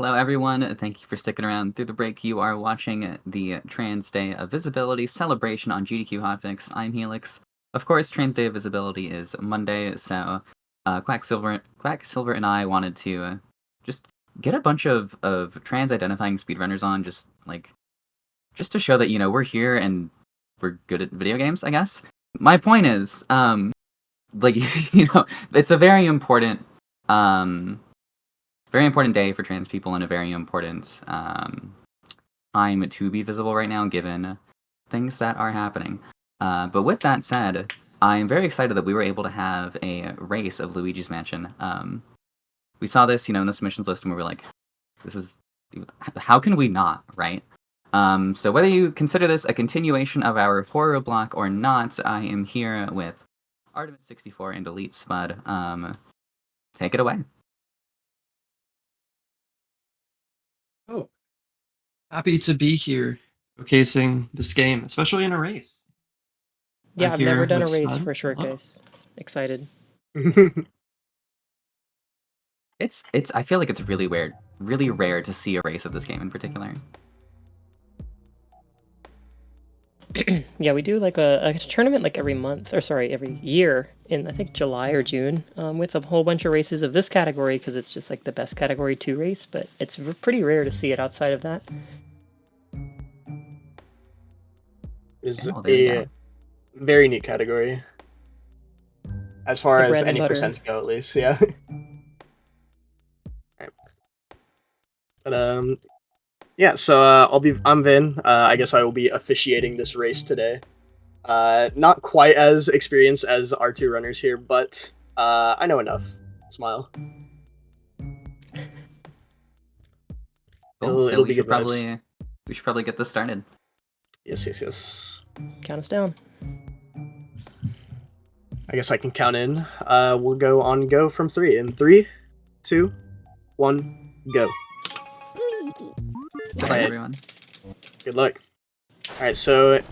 Hello, everyone. Thank you for sticking around through the break. You are watching the Trans Day of Visibility celebration on GDQ Hotfix. I'm Helix. Of course, Trans Day of Visibility is Monday, so Quacksilver and I wanted to just get a bunch of trans-identifying speedrunners on, just to show that we're here and we're good at video games, I guess. My point is, it's a very important day for trans people and a very important time to be visible right now, given things that are happening. But with that said, I'm very excited that we were able to have a race of Luigi's Mansion. We saw this, in the submissions list, and we were like, how can we not, right? So whether you consider this a continuation of our horror block or not, I am here with Artemis64 and Elite Spud. Take it away. Oh, happy to be here showcasing this game, especially in a race. Yeah, I've never done a race for short guys. Excited. I feel like it's really rare to see a race of this game in particular. Yeah, we do like a tournament like every year in I think July or June with a whole bunch of races of this category because it's just like the best category 2 race, but it's pretty rare to see it outside of that. Is a very neat category as far as any percents go, at least. Yeah. But yeah, so I'm Vin. I guess I will be officiating this race today. Not quite as experienced as our two runners here, but I know enough. Smile. Cool. So we should probably get this started. Yes. Count us down. I guess I can count in. We'll go from 3. In 3, 2, 1, go. Good luck, everyone. Good luck. Alright, so if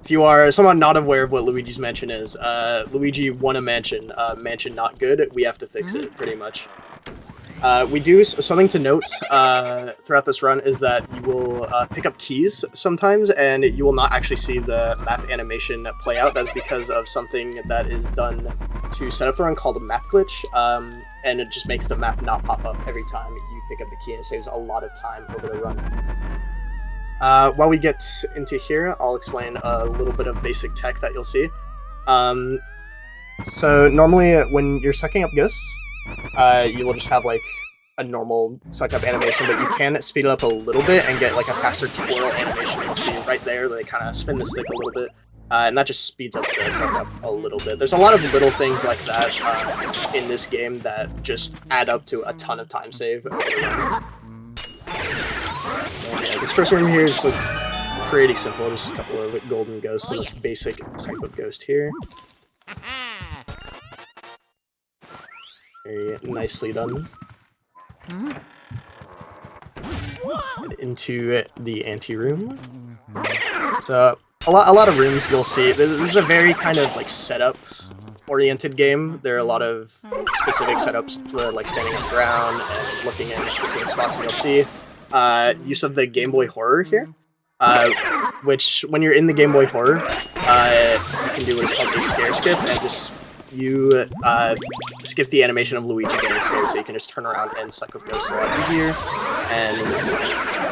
you are someone not aware of what Luigi's Mansion is, Luigi won a mansion. Mansion not good. We have to fix it, pretty much. We do something to note throughout this run is that you will pick up keys sometimes, and you will not actually see the map animation play out. That's because of something that is done to set up the run called a map glitch, and it just makes the map not pop up every time you pick up the key, and it saves a lot of time over the run. While we get into here, I'll explain a little bit of basic tech that you'll see. So normally when you're sucking up ghosts, you will just have like a normal suck up animation, but you can speed it up a little bit and get like a faster twirl animation. You'll see right there, they kind of spin the stick a little bit, and that just speeds up the suck up a little bit. There's a lot of little things like that in this game that just add up to a ton of time save. Yeah, this first room here is like pretty simple, just a couple of golden ghosts and this basic type of ghost here. Very nicely done. And into the ante-room. So a lot of rooms you'll see. This is a very kind of like setup oriented game. There are a lot of specific setups for like standing on ground and looking in specific spots, and you'll see use of the Game Boy Horror here. Which when you're in the Game Boy Horror, you can do what is called a scare skip, and just you skip the animation of Luigi getting scared, so you can just turn around and suck up ghosts a lot easier. And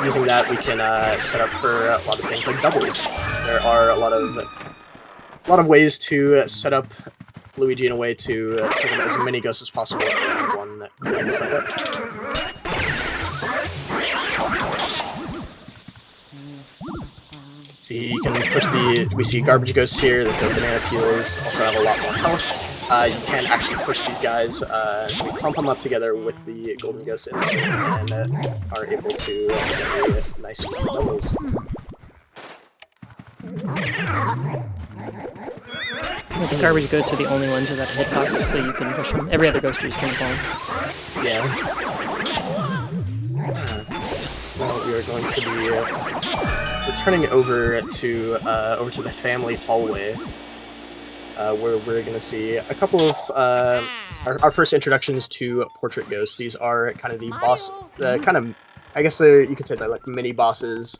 using that, we can set up for a lot of things like doubles. There are a lot of ways to set up Luigi in a way to suck up as many ghosts as possible in one setup. See, you can push we see garbage ghosts here, the banana peels also have a lot more health. You can actually push these guys, so we clump them up together with the golden ghosts in this room and are able to get nice doubles. The garbage ghosts are the only ones without a hitbox, so you can push them. Every other ghost is just going to fall. Yeah. So we are going to be returning over to the family hallway, where we're going to see a couple of our first introductions to portrait ghosts. These are kind of the boss, kind of I guess you could say they're like mini bosses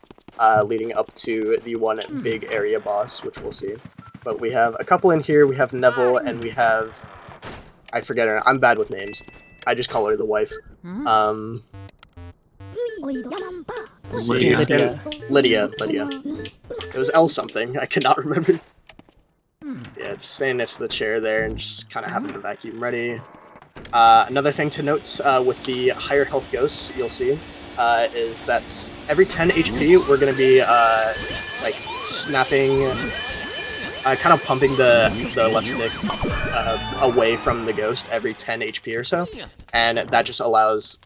leading up to the one big area boss, which we'll see. But we have a couple in here. We have Neville, and we have... I forget her. I'm bad with names. I just call her the wife. Lydia. Lydia. It was L something. I cannot remember. Yeah, just staying next to the chair there and just kind of having the vacuum ready. Another thing to note with the higher health ghosts, you'll see, is that every 10 HP, we're going to be like snapping, kind of pumping the left stick away from the ghost every 10 HP or so, and that just allows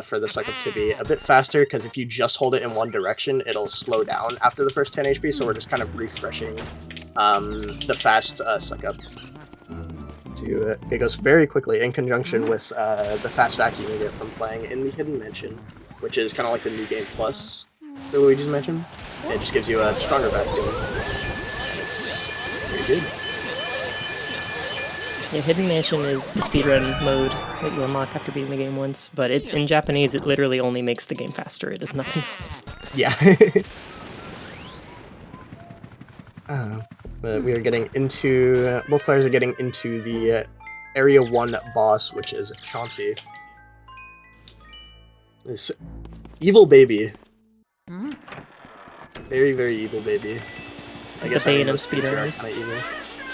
for the suck up to be a bit faster, because if you just hold it in one direction, it'll slow down after the first 10 HP, so we're just kind of refreshing the fast suck up. It goes very quickly in conjunction with the fast vacuum you get from playing in the Hidden Mansion, which is kind of like the New Game Plus that Luigi's mentioned. It just gives you a stronger vacuum. It's very good. Yeah, Hidden Mansion is the speedrun mode that you unlock after beating the game once, but in Japanese it literally only makes the game faster, it is nothing else. Yeah. But we are getting into... both players are getting into the Area 1 boss, which is Chauncey. This evil baby. Very, very evil baby. I guess Bane of those things here are speedrunners. kinda evil.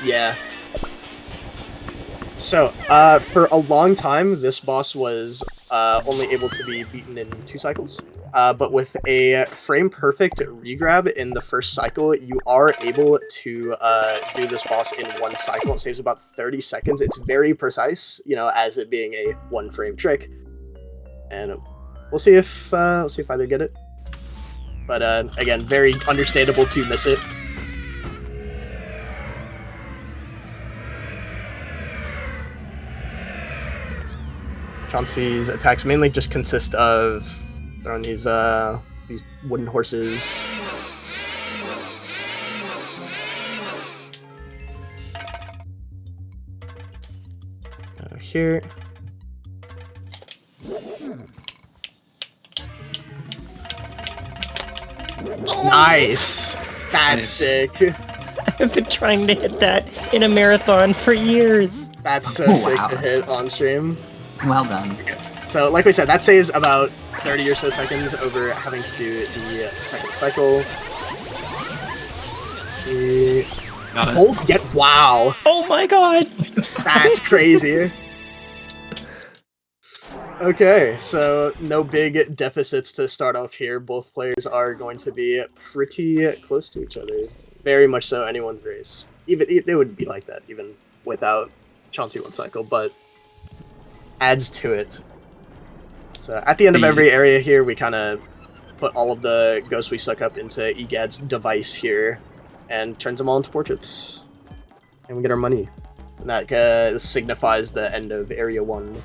Yeah. So, for a long time, this boss was only able to be beaten in 2 cycles. But with a frame-perfect regrab in the first cycle, you are able to do this boss in 1 cycle. It saves about 30 seconds. It's very precise, you know, as it being a 1-frame trick. And we'll see if either get it. But again, very understandable to miss it. Chauncey's attacks mainly just consist of throwing these wooden horses. Here. Nice! That's Nice. sick. I've been trying to hit that in a marathon for years. That's so Oh, sick wow. to hit on stream. Well done. So, like we said, that saves about 30 or so seconds over having to do the second cycle. Let's see. Got it. Both get... Wow! Oh my god! That's crazy. Okay, so no big deficits to start off here. Both players are going to be pretty close to each other. Very much so anyone's race. Even it would be like that even without Chauncey 1 cycle, but adds to it. So at the end of every area here, we kind of put all of the ghosts we suck up into Egad's device here and turns them all into portraits. And we get our money. And that signifies the end of Area 1.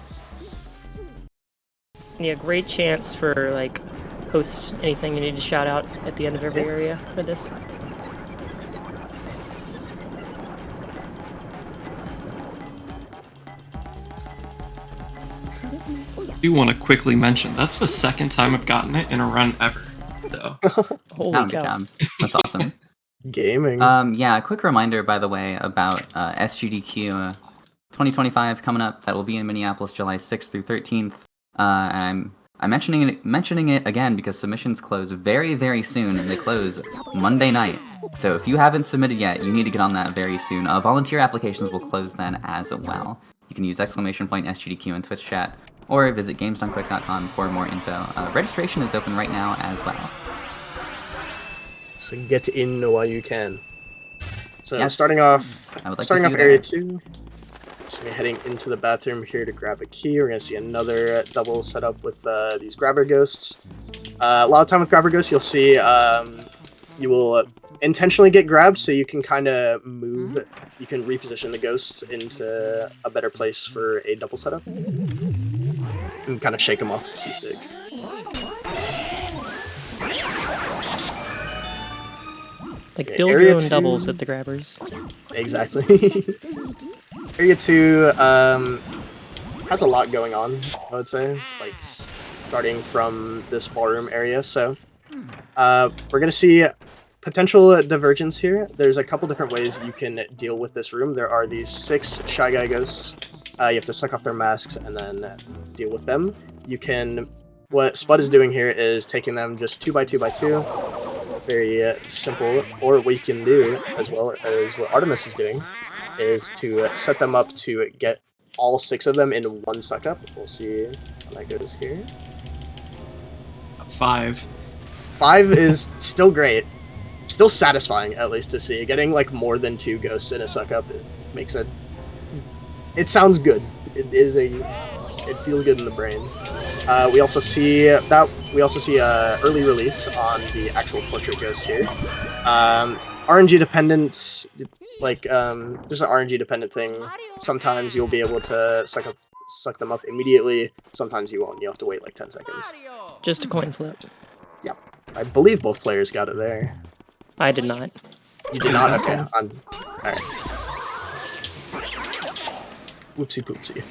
Yeah, great chance for, like, host anything you need to shout out at the end of every area for this. I do want to quickly mention, that's the second time I've gotten it in a run ever. So, Holy Good cow. job. That's awesome. Gaming. Yeah, a quick reminder, by the way, about SGDQ 2025 coming up. That will be in Minneapolis, July 6th through 13th. And I'm mentioning it again because submissions close very, very soon, and they close Monday night. So if you haven't submitted yet, you need to get on that very soon. Volunteer applications will close then as well. You can use !SGDQ in Twitch chat, or visit gamesdonequick.com for more info. Registration is open right now as well. So get in while you can. So Yes. starting off I would like to see you Area there. 2. Just gonna be heading into the bathroom here to grab a key. We're gonna see another double setup with these grabber ghosts. A lot of time with grabber ghosts, you'll see you will intentionally get grabbed, so you can kind of move. You can reposition the ghosts into a better place for a double setup, and kind of shake them off with the C-stick. Like, Okay, build area your own 2. doubles with the grabbers. Exactly. Area 2 has a lot going on, I would say. Like, starting from this ballroom area. So we're going to see potential divergence here. There's a couple different ways you can deal with this room. There are these 6 Shy Guy ghosts. You have to suck off their masks and then deal with them. You can... What Spud is doing here is taking them just 2 by 2 by 2. Very simple. Or what you can do, as well as what Artemis is doing, is to set them up to get all 6 of them in one suck up. We'll see how that goes here. 5. 5 is still great. Still satisfying, at least, to see. Getting, like, more than 2 ghosts in a suck up makes it... It sounds good. It feels good in the brain. We also see early release on the actual portrait ghosts here. RNG dependent, like just an RNG dependent thing. Sometimes you'll be able to suck them up immediately. Sometimes you won't. You have to wait like 10 seconds. Just a coin flip. Yeah, I believe both players got it there. I did not. You did not. Okay, all right. Whoopsie poopsie.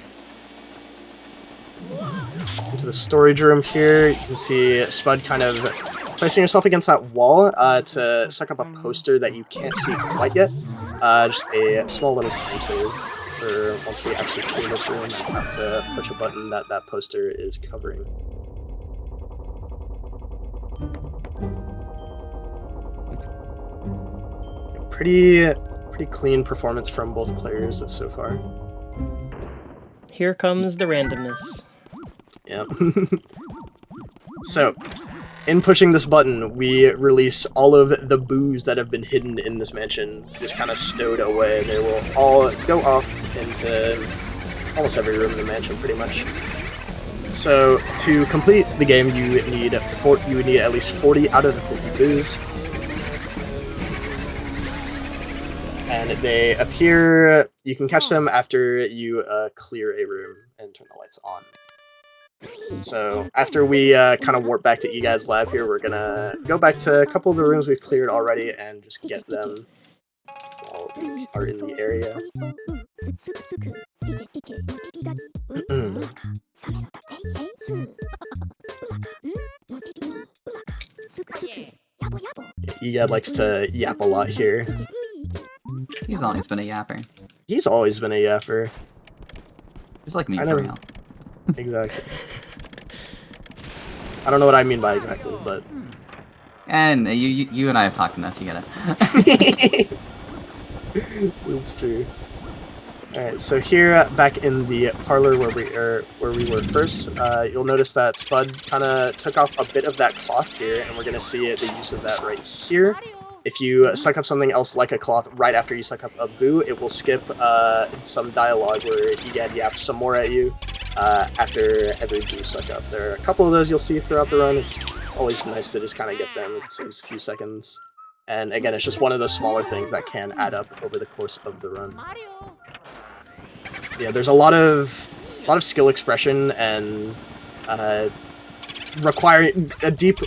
Into the storage room here, you can see Spud kind of placing yourself against that wall to suck up a poster that you can't see quite yet. Just a small little time save for once we actually clear this room and have to push a button that that poster is covering. Pretty clean performance from both players so far. Here comes the randomness. Yeah. So, in pushing this button, we release all of the boos that have been hidden in this mansion, just kind of stowed away. They will all go off into almost every room in the mansion, pretty much. So, to complete the game, you would need at least 40 out of the 50 boos. And they appear, you can catch them after you clear a room and turn the lights on. So after we kind of warp back to eGuys lab here, we're gonna go back to a couple of the rooms we've cleared already and just get them while we are in the area. eGuy likes to yap a lot here. He's always been a yapper. He's always been a yapper. Just like me for real. Exactly. I don't know what I mean by exactly, but... And you and I have talked enough, you get it. It's true. Alright, so here, back in the parlor where we were first, you'll notice that Spud kind of took off a bit of that cloth here, and we're going to see the use of that right here. If you suck up something else like a cloth right after you suck up a boo, it will skip some dialogue where eGuy yaps some more at you after every boo suck up. There are a couple of those you'll see throughout the run. It's always nice to just kind of get them. It saves a few seconds. And again, it's just one of those smaller things that can add up over the course of the run. Yeah, there's a lot of skill expression and requiring a deep...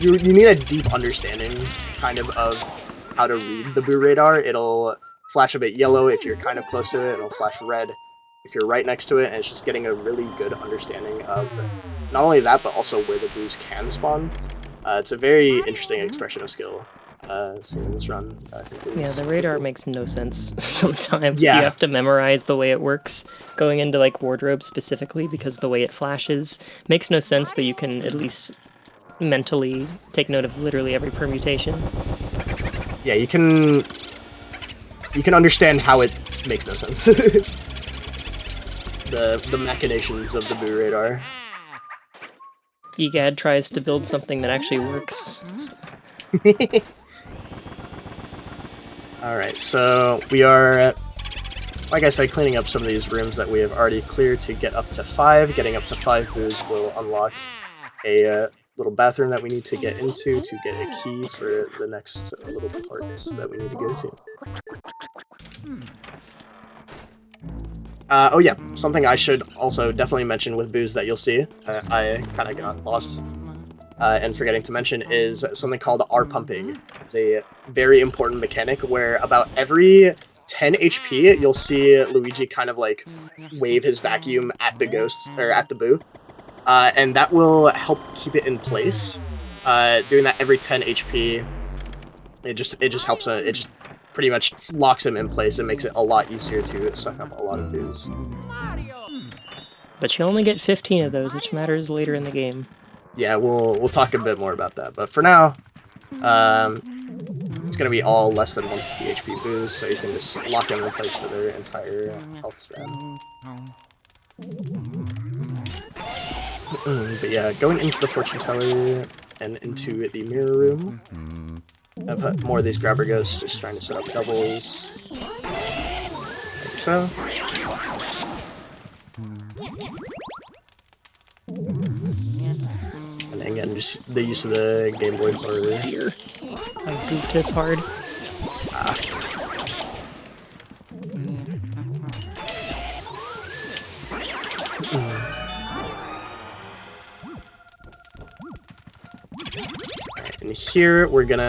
You need a deep understanding, kind of how to read the boo radar. It'll flash a bit yellow if you're kind of close to it, and it'll flash red if you're right next to it, and it's just getting a really good understanding of not only that, but also where the boos can spawn. It's a very interesting expression of skill seen in this run. I think Yeah, the radar cool. makes no sense sometimes. Yeah. You have to memorize the way it works going into like wardrobe specifically because the way it flashes makes no sense, but you can at least mentally take note of literally every permutation. Yeah, you can understand how it makes no sense. the machinations of the boo radar. eGad tries to build something that actually works. Alright, so we are, like I said, cleaning up some of these rooms that we have already cleared to get up to 5. Getting up to 5 boos will unlock a little bathroom that we need to get into to get a key for the next little parts that we need to go to. Oh yeah, something I should also definitely mention with boos that you'll see, I kind of got lost and forgetting to mention, is something called R-pumping. It's a very important mechanic where about every 10 HP, you'll see Luigi kind of like wave his vacuum at the ghost, or at the boo. and that will help keep it in place. Doing that every 10 HP, it just helps. It just pretty much locks him in place and makes it a lot easier to suck up a lot of booze. But you only get 15 of those, which matters later in the game. Yeah, we'll talk a bit more about that. But for now, it's gonna be all less than 150 HP booze, so you can just lock them in place for their entire health span. But yeah, going into the fortune teller and into the mirror room. I've had more of these grabber ghosts just trying to set up doubles. Like so. And again, just the use of the Game Boy Horror. Here. I goofed this hard. And here we're going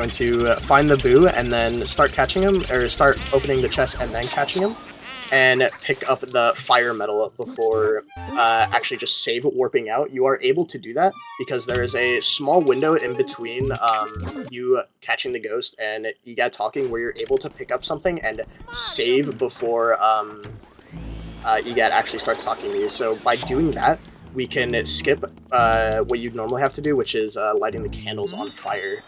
to find the boo and then start catching him, or start opening the chest and then catching him, and pick up the fire metal before actually just save warping out. You are able to do that because there is a small window in between you catching the ghost and EGAT talking where you're able to pick up something and save before EGAT actually starts talking to you. So by doing that, we can skip what you'd normally have to do, which is lighting the candles on fire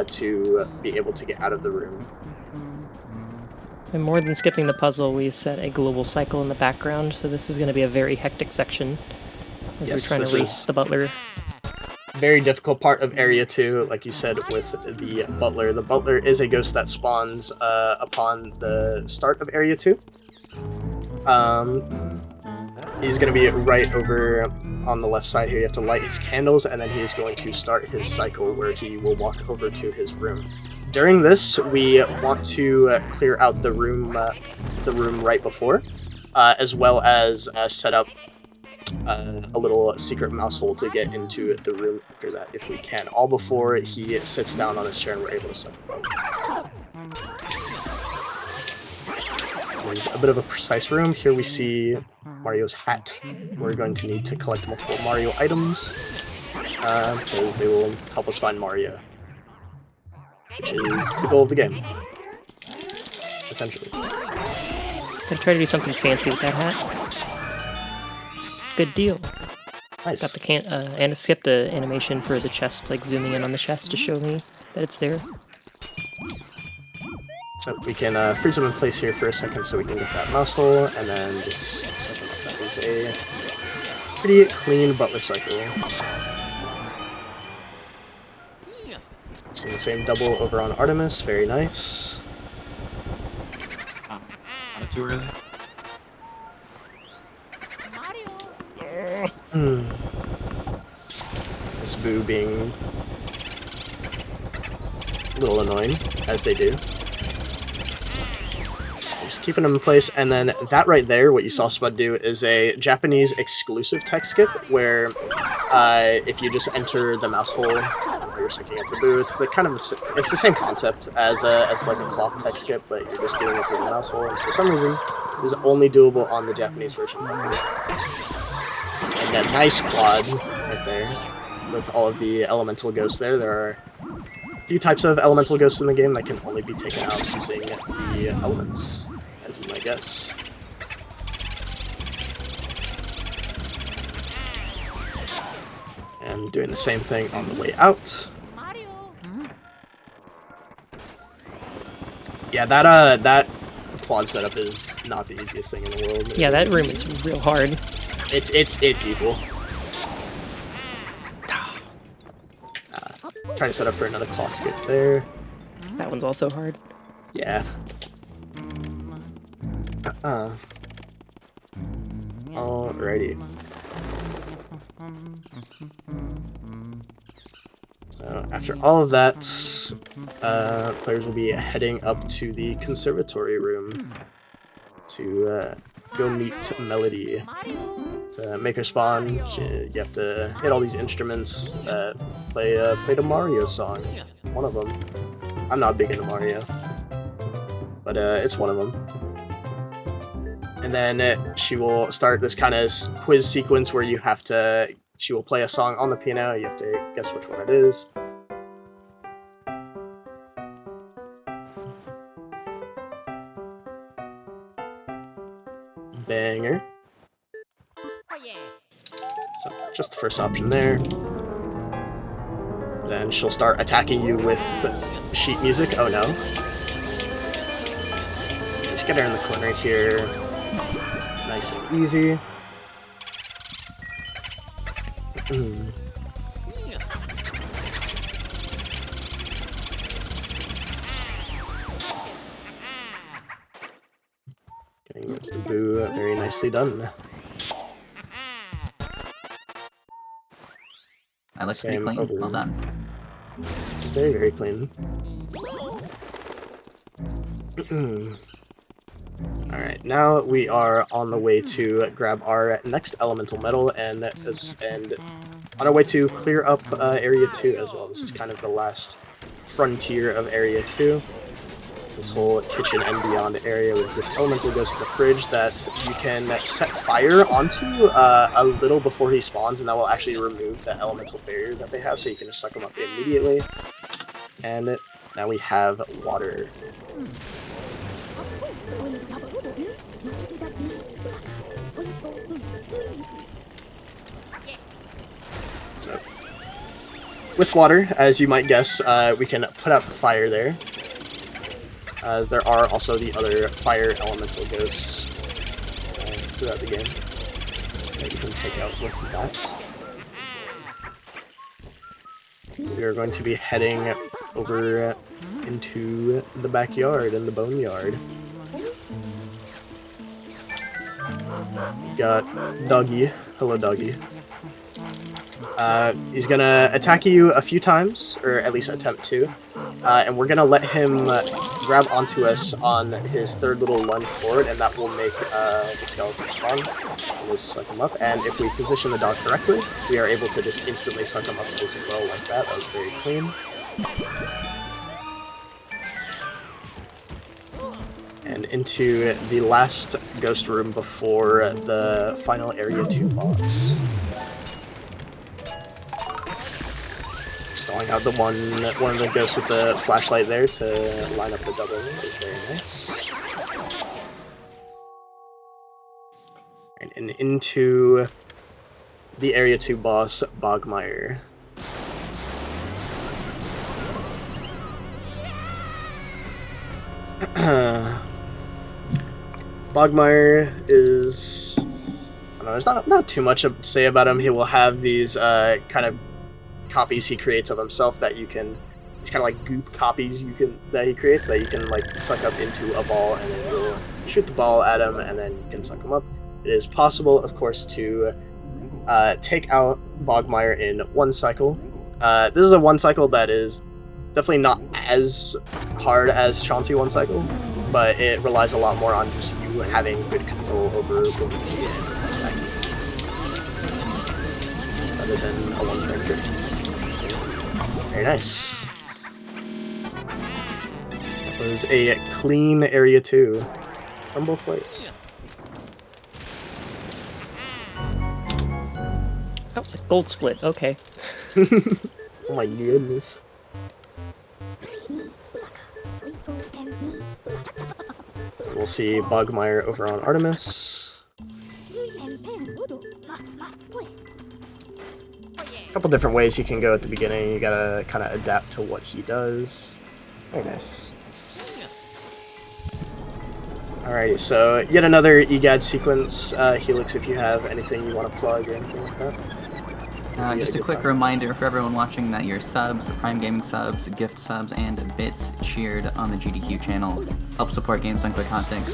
to be able to get out of the room. And more than skipping the puzzle, we've set a global cycle in the background, so this is going to be a very hectic section as Yes, we're trying to race the butler. Very difficult part of Area 2, like you said, with the butler. The butler is a ghost that spawns upon the start of Area 2. He's going to be right over on the left side here. You have to light his candles, and then he is going to start his cycle where he will walk over to his room. During this, we want to clear out the room right before, as well as set up a little secret mouse hole to get into the room after that, if we can. All before he sits down on his chair and we're able to set him up. There's a bit of a precise room. Here we see Mario's hat. We're going to need to collect multiple Mario items, because they will help us find Mario, which is the goal of the game, essentially. Gonna try to do something fancy with that hat. Good deal. Nice. Got the and skipped the animation for the chest, like zooming in on the chest to show me that it's there. So we can freeze him in place here for a second so we can get that mouse hole, and then just set him up. That is a pretty clean butler cycle. See the same double over on Artemis, very nice. Not too early. This boo being a little annoying, as they do. Just keeping them in place, and then that right there, what you saw Spud do, is a Japanese exclusive text skip, where if you just enter the mouse hole while you're sucking up the boo, it's the same concept as like a cloth text skip, but you're just doing it through the mouse hole, and for some reason, it is only doable on the Japanese version. And that nice quad right there, with all of the elemental ghosts there. There are a few types of elemental ghosts in the game that can only be taken out using the elements, as you might guess. And doing the same thing on the way out. Yeah, that quad setup is not the easiest thing in the world. Yeah, that room is real hard. It's equal. Trying to set up for another cloth skip there. That one's also hard. Yeah. Alrighty. So after all of that, players will be heading up to the conservatory room to go meet Melody. To make her spawn, you have to hit all these instruments that play the Mario song. One of them. I'm not big into Mario, but it's one of them. And then she will start this kind of quiz sequence where she will play a song on the piano. You have to guess which one it is. Banger. So just the first option there. Then she'll start attacking you with sheet music. Oh no. Just get her in the corner here. Nice and easy. Getting the boo very nicely done. I look pretty Same clean. over. Well done. Very, very clean. Alright, now we are on the way to grab our next elemental metal and on our way to clear up Area 2 as well. This is kind of the last frontier of Area 2. This whole kitchen and beyond area with this elemental goes to the fridge that you can set fire onto a little before he spawns, and that will actually remove the elemental barrier that they have, so you can just suck them up immediately. And now we have water. So, with water, as you might guess, we can put out the fire there. There are also the other fire elemental ghosts throughout the game that you can take out with that. We are going to be heading over into the backyard and the boneyard. Got Doggy. Hello, Doggy. He's gonna attack you a few times, or at least attempt to, and we're gonna let him grab onto us on his third little lunge forward, and that will make the skeleton spawn. We'll suck him up, and if we position the dog correctly, we are able to just instantly suck him up as well like that. That was very clean. And into the last ghost room before the final Area 2 boss. Stalling out the one of the ghosts with the flashlight there to line up the double is very nice. And into the Area 2 boss, Bogmire. Bogmire is... I don't know, there's not too much to say about him. He will have these kind of copies he creates of himself that you can... These kind of like goop copies that he creates that you can like suck up into a ball, and then you'll shoot the ball at him, and then you can suck him up. It is possible, of course, to take out Bogmire in one cycle. This is a one cycle that is definitely not as hard as Chauncey one cycle, but it relies a lot more on just you having good control over Luigi and Jackie, rather than a one character. Very nice. That was a clean Area 2 from both ways. That was a gold split, okay. Oh my goodness. We'll see Bogmire over on Artemis. A couple different ways you can go at the beginning. You gotta kind of adapt to what he does. Very nice. Alrighty, so yet another EGAD sequence. Helix, if you have anything you want to plug or anything like that. Just a quick reminder for everyone watching that your subs, Prime Gaming subs, gift subs, and bits cheered on the GDQ channel help support Games on Quick Hotfix.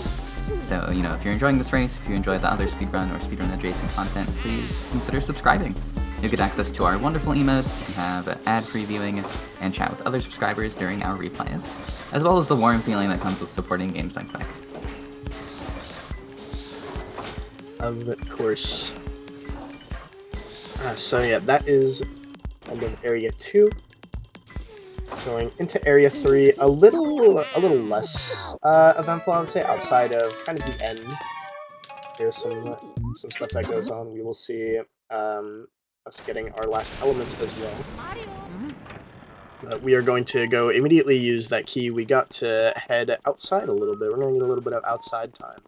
So, you know, if you're enjoying this race, if you enjoy the other speedrun or speedrun adjacent content, please consider subscribing. You'll get access to our wonderful emotes, have ad-free viewing, and chat with other subscribers during our replays, as well as the warm feeling that comes with supporting Games on Quick. Of course. So yeah, that is end of Area 2. Going into Area 3, a little less eventful, I would say, outside of kind of the end. here's some stuff that goes on. We will see us getting our last element as well. But we are going to go immediately use that key we got to head outside a little bit. We're going to get a little bit of outside time.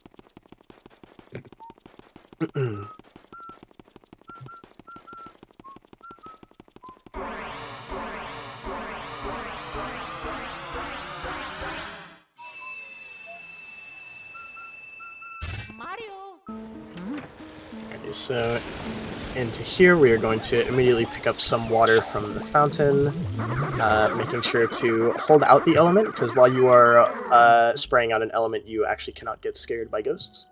Okay, so into here we are going to immediately pick up some water from the fountain, making sure to hold out the element, because while you are spraying out an element, you actually cannot get scared by ghosts.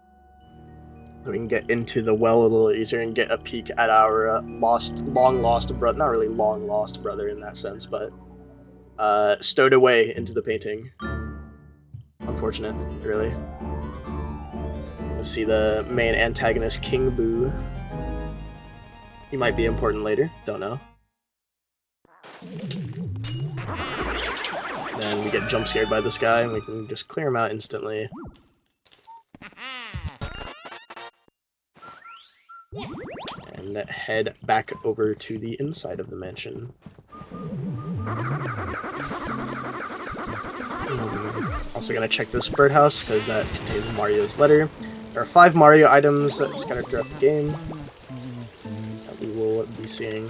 So we can get into the well a little easier and get a peek at our long lost brother. Not really long lost brother in that sense, but stowed away into the painting. Unfortunate, really. We'll see the main antagonist, King Boo. He might be important later, don't know. Then we get jump scared by this guy, and we can just clear him out instantly. And head back over to the inside of the mansion. Also gonna check this birdhouse, because that contains Mario's letter. There are 5 Mario items scattered throughout the game that we will be seeing.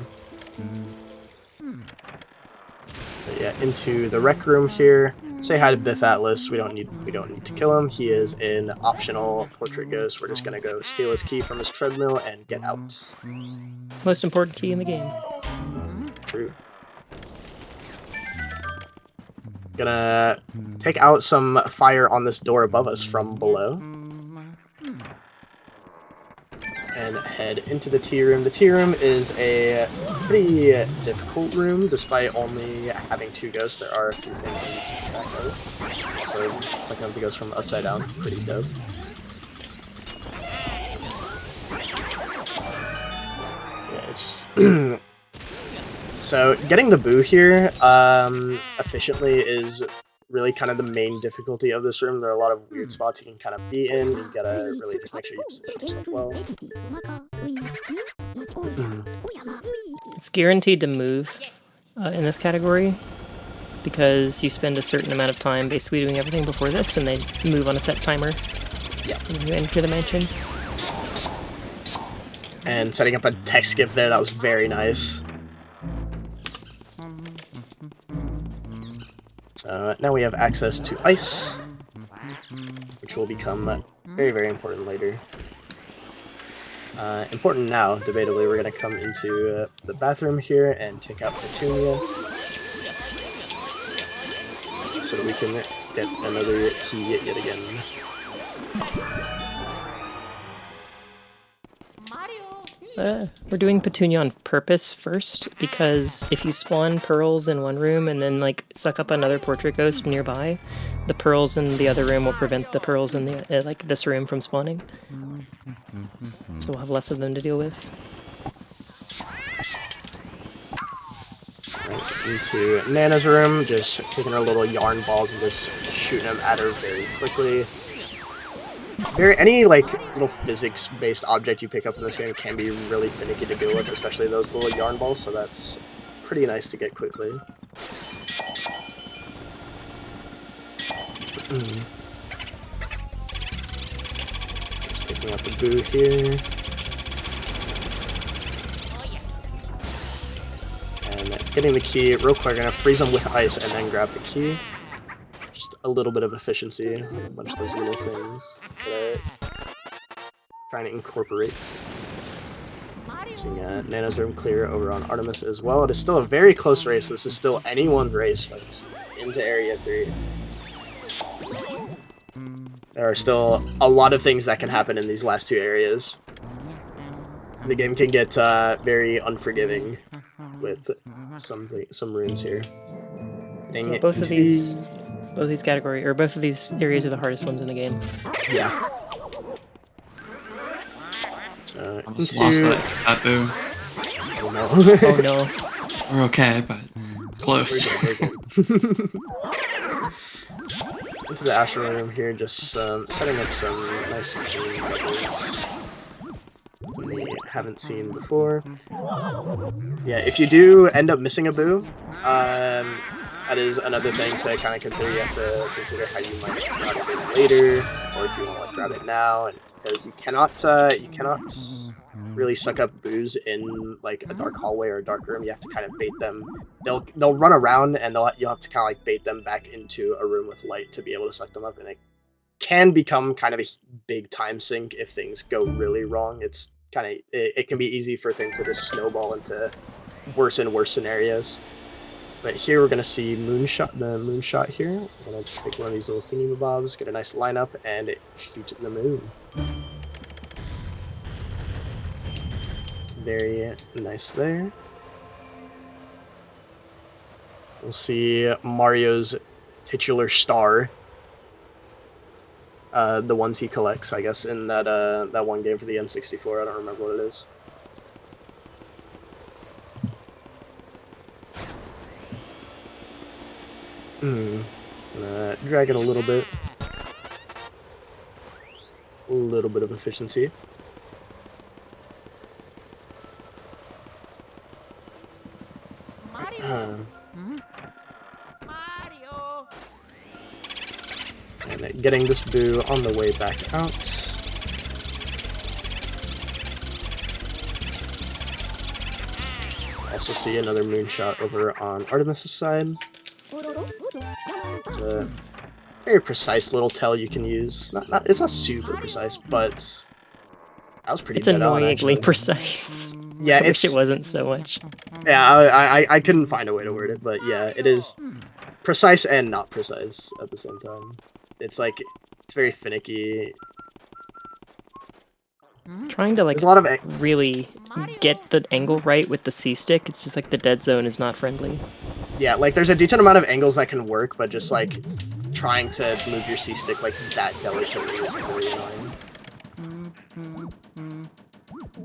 But yeah, into the rec room here. Say hi to Biff Atlas. We don't need to kill him. He is an optional portrait ghost. We're just gonna go steal his key from his treadmill and get out. Most important key in the game. True. Gonna take out some fire on this door above us from below. And head into the tea room. The tea room is a pretty difficult room, despite only having 2 ghosts. There are a few things I need to keep track of. So, checking out the ghost from upside down, pretty dope. Yeah, it's just... So, getting the Boo here efficiently is really kind of the main difficulty of this room. There are a lot of weird spots you can kind of be in. You gotta really just make sure you position yourself well. It's guaranteed to move in this category because you spend a certain amount of time basically doing everything before this, and they move on a set timer. Yeah. When you enter the mansion. And setting up a tech skip there, that was very nice. So now we have access to ice, which will become very, very important later. Important now, debatably, we're going to come into the bathroom here and take out Petunia, so that we can get another key yet again. We're doing Petunia on purpose first, because if you spawn pearls in one room and then like suck up another portrait ghost nearby, the pearls in the other room will prevent the pearls in the like this room from spawning. So we'll have less of them to deal with. Right, into Nana's room, just taking her little yarn balls and just shooting them at her very quickly. Any like little physics-based object you pick up in this game can be really finicky to deal with, especially those little yarn balls, so that's pretty nice to get quickly. Just taking out the Boo here. And getting the key real quick. Gonna freeze them with ice and then grab the key. Just a little bit of efficiency on a bunch of those little things that I'm trying to incorporate. Seeing Nana's room clear over on Artemis as well. It is still a very close race. This is still anyone's race, folks. Into Area 3. There are still a lot of things that can happen in these last 2 areas. The game can get very unforgiving with some rooms here. Well, both of these categories, or both of these areas are the hardest ones in the game. Yeah. So, Almost lost that Boo. Oh no. Oh no. We're okay, but close. We're good. into the astral room here, just setting up some nice green levels we haven't seen before. Yeah, if you do end up missing a boo, that is another thing to kind of consider. You have to consider how you might grab it later, or if you want to grab it now, because you cannot really suck up boos in like a dark hallway or a dark room. You have to kind of bait them. They'll run around, and you'll have to kind of like bait them back into a room with light to be able to suck them up, and it can become kind of a big time sink if things go really wrong. It's kind of it can be easy for things to just snowball into worse and worse scenarios. But here we're gonna see the moonshot here. I'm gonna take one of these little thingy-mabobs, get a nice lineup, and shoot in the moon. Very nice there. We'll see Mario's titular star. The ones he collects, I guess, in that one game for the N64. I don't remember what it is. Drag it a little bit. A little bit of efficiency. And getting this boo on the way back out. Also see another moonshot over on Artemis' side. It's a very precise little tell you can use. It's not super precise, but that was pretty. It's annoyingly precise. Yeah, I wish it wasn't so much. Yeah, I couldn't find a way to word it, but yeah, it is precise and not precise at the same time. It's like it's very finicky. Trying to like a lot of really get the angle right with the C stick. It's just like the dead zone is not friendly. Yeah, like there's a decent amount of angles that can work, but just like trying to move your C stick like that delicately is really annoying.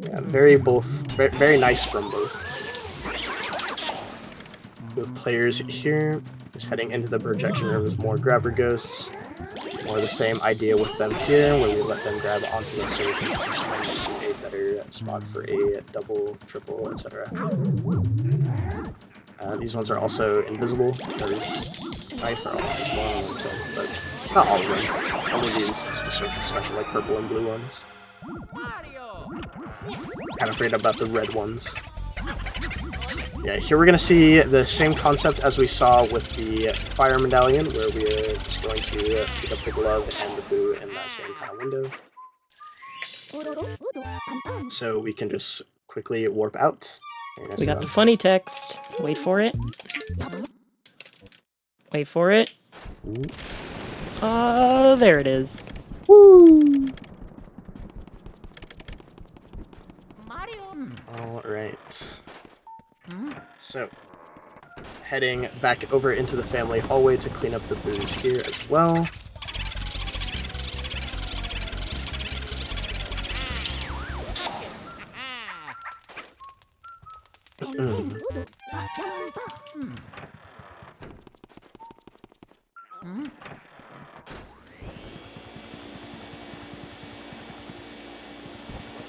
Yeah, very nice from both players here. Just heading into the projection room is more grabber ghosts. More the same idea with them here, where we let them grab onto them so we can push them into a better spot for a double, triple, etc. These ones are also invisible. That is nice. They're all invisible on themselves, but not all of them. Only these special like purple and blue ones. Kind of forget about the red ones. Yeah, here we're going to see the same concept as we saw with the fire medallion, where we are just going to pick up the glove and the boo in that same kind of window. So we can just quickly warp out. We got the funny text. Wait for it. Wait for it. There it is. Woo! Alright. So, heading back over into the family hallway to clean up the boos here as well.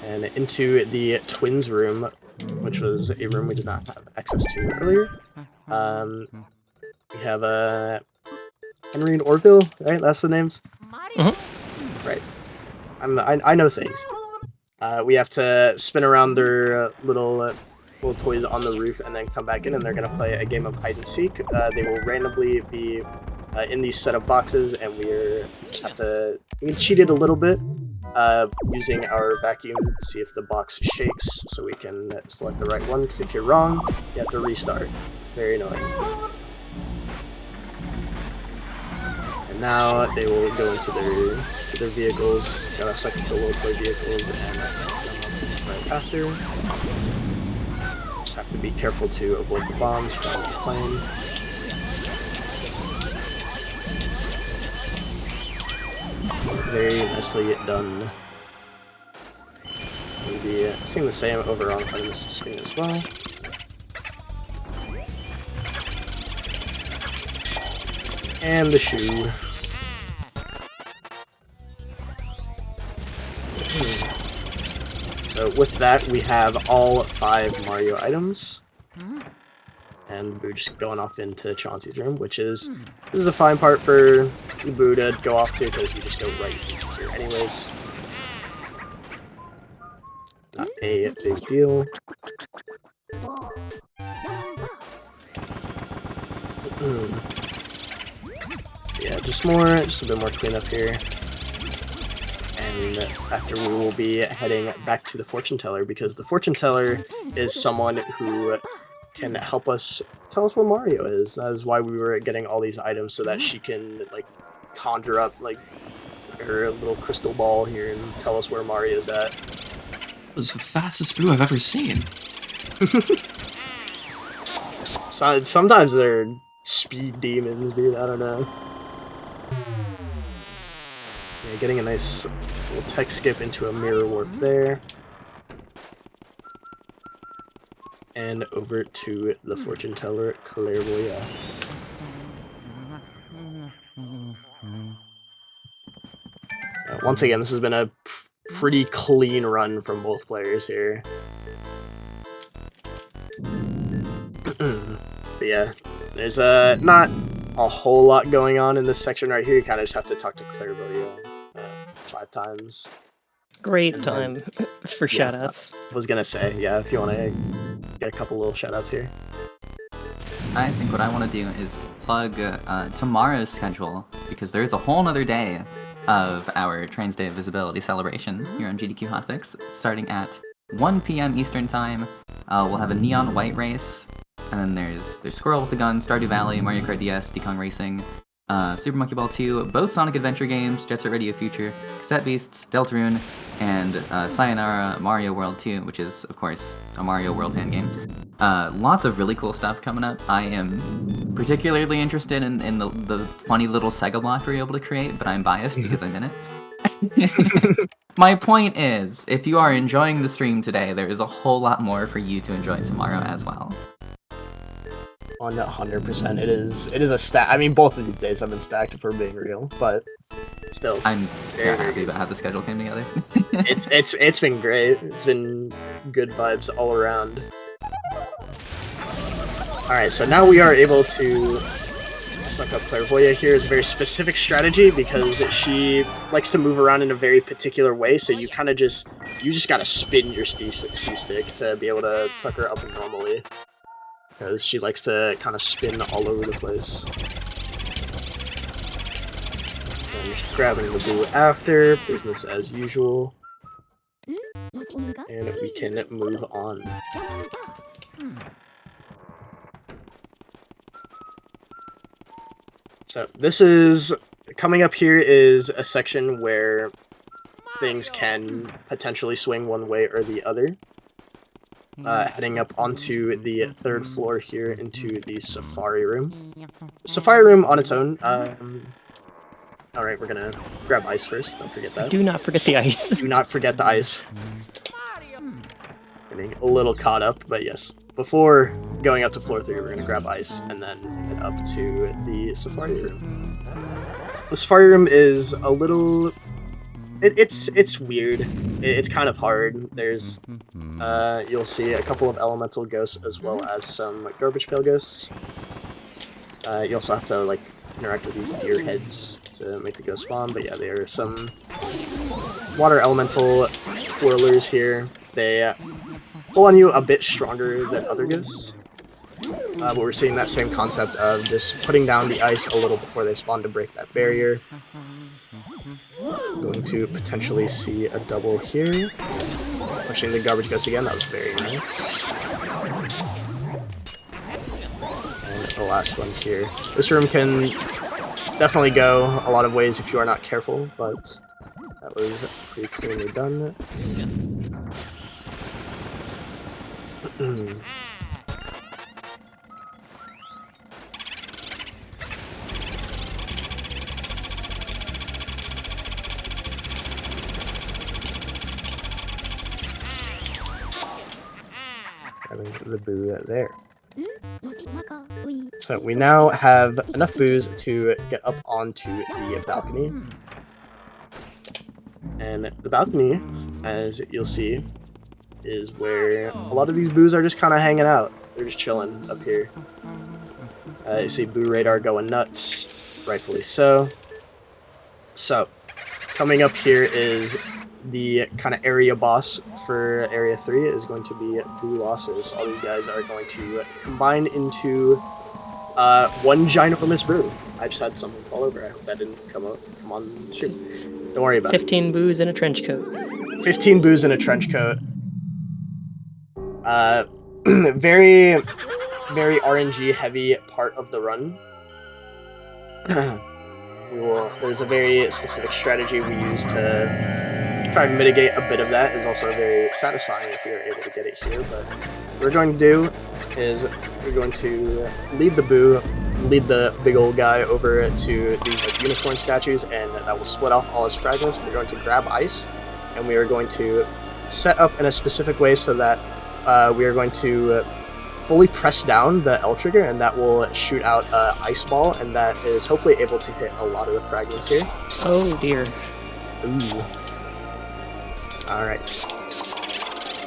And into the twins room, which was a room we did not have access to earlier. We have Henry and Orville, right? That's the names. Right. I know things. We have to spin around their little toys on the roof and then come back in, and they're gonna play a game of hide and seek. They will randomly be in these setup boxes, and we can cheat it a little bit. Using our vacuum to see if the box shakes so we can select the right one, because if you're wrong, you have to restart. Very annoying. And now they will go into their vehicles. Gotta select the low-play vehicles and select them right after. Just have to be careful to avoid the bombs from the plane. Very nicely done. We'll be seeing the same over on Artemis' screen as well. And the shoe. So with that, we have all 5 Mario items. And we're just going off into Chauncey's room, which is, this is a fine part for Boo to go off to, because you just go right into here anyways. Not a big deal. Yeah, just a bit more cleanup here. And after we will be heading back to the fortune teller, because the fortune teller is someone who can help us tell us where Mario is. That is why we were getting all these items, so that she can like conjure up like her little crystal ball here and tell us where Mario's at. That was the fastest Boo I've ever seen. Sometimes they're speed demons, dude. I don't know. Yeah, getting a nice little tech skip into a mirror warp there. And over to the fortune teller, Clairvoyant. Once again, this has been a pretty clean run from both players here. But yeah, there's not a whole lot going on in this section right here. You kind of just have to talk to Clairvoyant 5 times. Great time for shoutouts. I was gonna say, yeah, if you want to get a couple little shoutouts here. I think what I want to do is plug tomorrow's schedule, because there's a whole nother day of our Trans Day of Visibility celebration here on GDQ Hotfix, starting at 1 p.m. Eastern Time. We'll have a neon white race, and then there's Squirrel with a Gun, Stardew Valley, Mario Kart DS, Decon Racing, Super Monkey Ball 2, both Sonic Adventure games, Jet Set Radio Future, Cassette Beasts, Deltarune, and Sayonara Mario World 2, which is, of course, a Mario World fan game. Lots of really cool stuff coming up. I am particularly interested in the funny little Sega block we're able to create, but I'm biased because I'm in it. My point is, if you are enjoying the stream today, there is a whole lot more for you to enjoy tomorrow as well. 100%. It is a stack. I mean, both of these days have been stacked, if we're being real, but still. I'm so happy about how the schedule came together. it's been great. It's been good vibes all around. Alright, so now we are able to suck up Clairvoyant here. Is a very specific strategy, because she likes to move around in a very particular way, so you kind of just gotta spin your C-stick to be able to suck her up normally. Because she likes to kind of spin all over the place. And just grabbing the Boo after, business as usual. And we can move on. So this is, coming up here is a section where things can potentially swing one way or the other. Heading up onto the 3rd floor here into the Safari Room. Safari Room on its own. Alright, we're gonna grab ice first, don't forget that. Do not forget the ice. Do not forget the ice. Getting a little caught up, but yes. Before going up to floor 3, we're gonna grab ice, and then head up to the Safari Room. The Safari Room is a little... It's weird. It's kind of hard. There's, you'll see a couple of elemental ghosts as well as some garbage pail ghosts. You also have to, like, interact with these deer heads to make the ghost spawn, but yeah, there are some water elemental twirlers here. They pull on you a bit stronger than other ghosts. But we're seeing that same concept of just putting down the ice a little before they spawn to break that barrier. Going to potentially see a double here. Pushing the garbage ghost again, that was very nice. And the last one here. This room can definitely go a lot of ways if you are not careful, but that was pretty cleanly done. Having the Boo there. So we now have enough Boos to get up onto the balcony. And the balcony, as you'll see, is where a lot of these boos are just kind of hanging out. They're just chilling up here. You see Boo Radar going nuts, rightfully so. So, coming up here is the kind of area boss for Area 3 is going to be Boo Losses. All these guys are going to combine into one ginormous Boo. I just had something fall over. I hope that didn't come on shoot. Don't worry about 15 boos in a trench coat. 15 boos in a trench coat. Very, very RNG heavy part of the run. There's a very specific strategy we use to try and mitigate a bit of that. Is also very satisfying if you're able to get it here. But what we're going to do is we're going to lead the Boo, lead the big old guy over to these like unicorn statues, and that will split off all his fragments. We're going to grab ice, and we are going to set up in a specific way so that we are going to fully press down the L trigger, and that will shoot out an ice ball, and that is hopefully able to hit a lot of the fragments here. Oh dear. Ooh. Alright.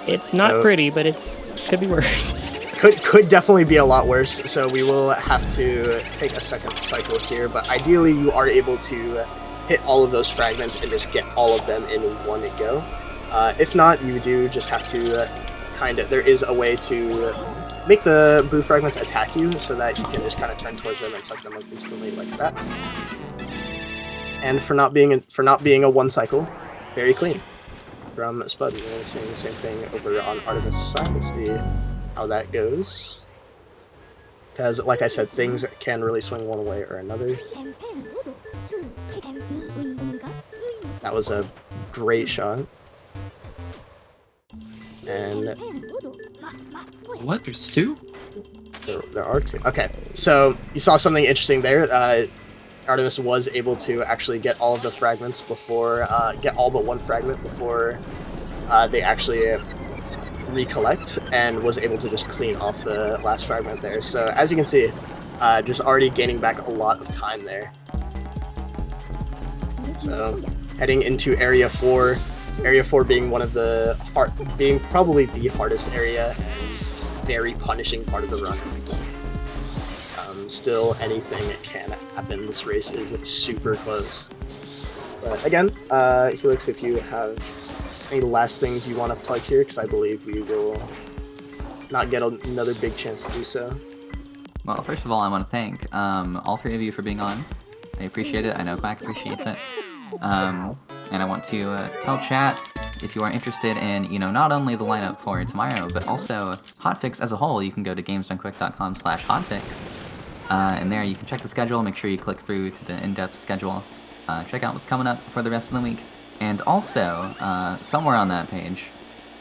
It's not pretty, but it's could be worse. Could definitely be a lot worse, so we will have to take a second cycle here, but ideally you are able to hit all of those fragments and just get all of them in one go. If not, you do just have to there is a way to make the Boo fragments attack you so that you can just kind of turn towards them and suck them instantly like that. And for not being a one cycle, very clean from Spud. We're going to see the same thing over on Artemis' side. Let's see how that goes. Because, like I said, things can really swing one way or another. That was a great shot. And What? There's two? there are two. Okay, so you saw something interesting there. Artemis was able to actually get all of the fragments before, get all but one fragment before they actually recollect, and was able to just clean off the last fragment there. So as you can see, just already gaining back a lot of time there. So heading into Area 4. Area 4 being being probably the hardest area and very punishing part of the run. Still, anything can happen. This race is super close. But again, Helix, if you have any last things you want to plug here, because I believe we will not get another big chance to do so. Well, first of all, I want to thank all three of you for being on. I appreciate it. I know Quack appreciates it. And I want to tell chat, if you are interested in, not only the lineup for tomorrow, but also Hotfix as a whole, you can go to gamesdonequick.com/hotfix. And there you can check the schedule, make sure you click through to the in-depth schedule, check out what's coming up for the rest of the week. And also, somewhere on that page,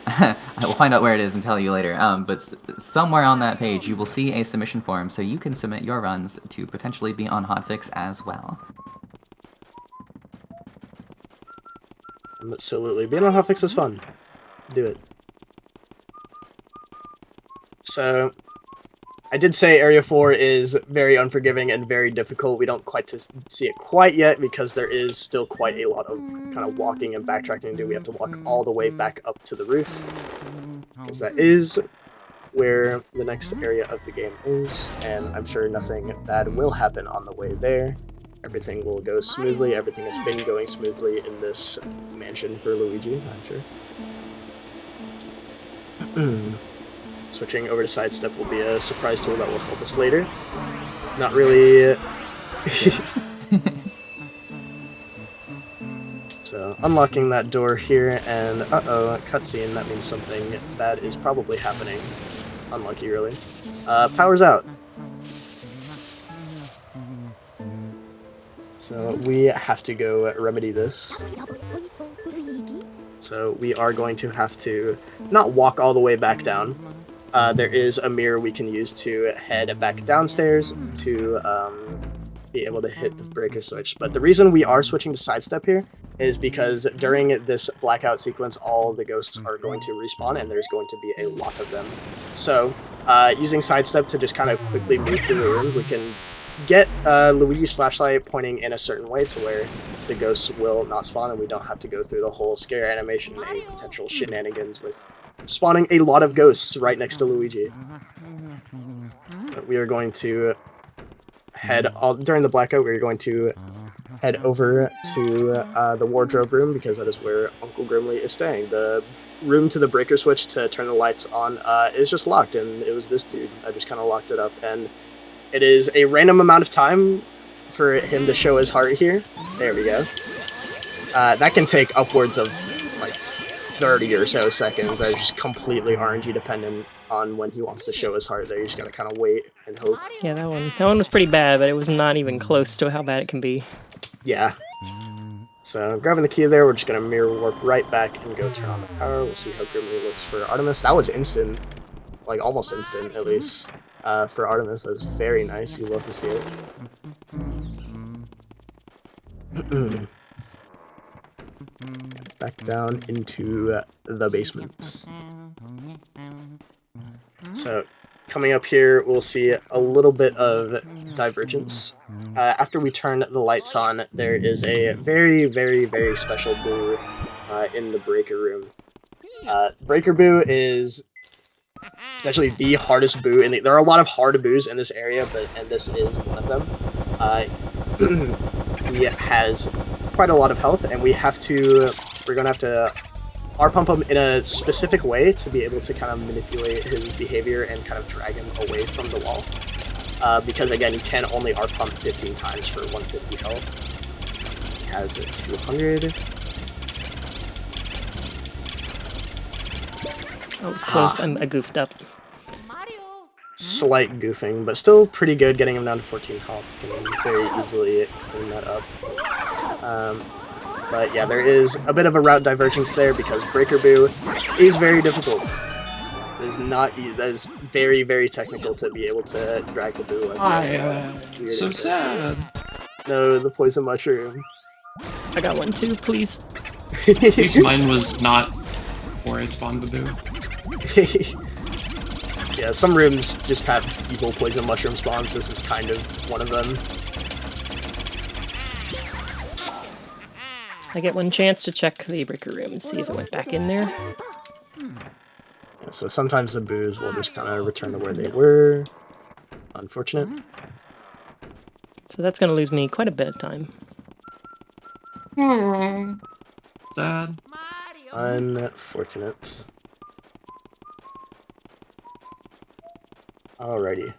I will find out where it is and tell you later, but somewhere on that page you will see a submission form, so you can submit your runs to potentially be on Hotfix as well. Absolutely. Being on Hotfix is fun. Do it. So, I did say Area 4 is very unforgiving and very difficult. We don't quite see it quite yet because there is still quite a lot of kind of walking and backtracking to do. We have to walk all the way back up to the roof, because that is where the next area of the game is, and I'm sure nothing bad will happen on the way there. Everything will go smoothly. Everything has been going smoothly in this mansion for Luigi, I'm sure. Switching over to sidestep will be a surprise tool that will help us later. It's not really... So, unlocking that door here, and uh-oh, cutscene. That means something bad is probably happening. Unlucky, really. Power's out. So we have to go remedy this. So we are going to have to not walk all the way back down. There is a mirror we can use to head back downstairs to be able to hit the breaker switch. But the reason we are switching to sidestep here is because during this blackout sequence, all the ghosts are going to respawn, and there's going to be a lot of them. So using sidestep to just kind of quickly move through the room, we can get Luigi's flashlight pointing in a certain way to where the ghosts will not spawn, and we don't have to go through the whole scare animation and any potential shenanigans with spawning a lot of ghosts right next to Luigi. We are going to head during the blackout. We're going to head over to the wardrobe room because that is where Uncle Grimly is staying. The room to the breaker switch to turn the lights on is just locked, and it was this dude. I just kind of locked it up, and it is a random amount of time for him to show his heart here. There we go. That can take upwards of like 30 or so seconds. That is just completely RNG dependent on when he wants to show his heart there. You just gotta kind of wait and hope. Yeah, that one was pretty bad, but it was not even close to how bad it can be. Yeah. So, grabbing the key there, we're just gonna mirror warp right back and go turn on the power. We'll see how Grimly looks for Artemis. That was instant. Like, almost instant, at least. For Artemis, that was very nice. You love to see it. Back down into the basement. So, coming up here, we'll see a little bit of divergence. After we turn the lights on, there is a very, very, very special boo in the breaker room. Breaker boo is potentially the hardest boo. There are a lot of hard boos in this area, and this is one of them. He has quite a lot of health, and we're gonna have to R-pump him in a specific way to be able to kind of manipulate his behavior and kind of drag him away from the wall. Because again, you can only R-pump 15 times for 150 health. He has 200. That was close. I goofed up. Slight goofing, but still pretty good, getting him down to 14 health. Can very easily clean that up. But yeah, there is a bit of a route divergence there because Breaker Boo is very difficult. That is very, very technical to be able to drag the boo like that. So sad. No, the poison mushroom. I got one too, please. At least mine was not before I spawned the boo. Yeah, some rooms just have evil poison mushroom spawns. This is kind of one of them. I get one chance to check the breaker room and see if it went back in there. Yeah, so sometimes the boos will just kind of return to where they were. Unfortunate. So that's going to lose me quite a bit of time. Sad. Unfortunate. Alrighty.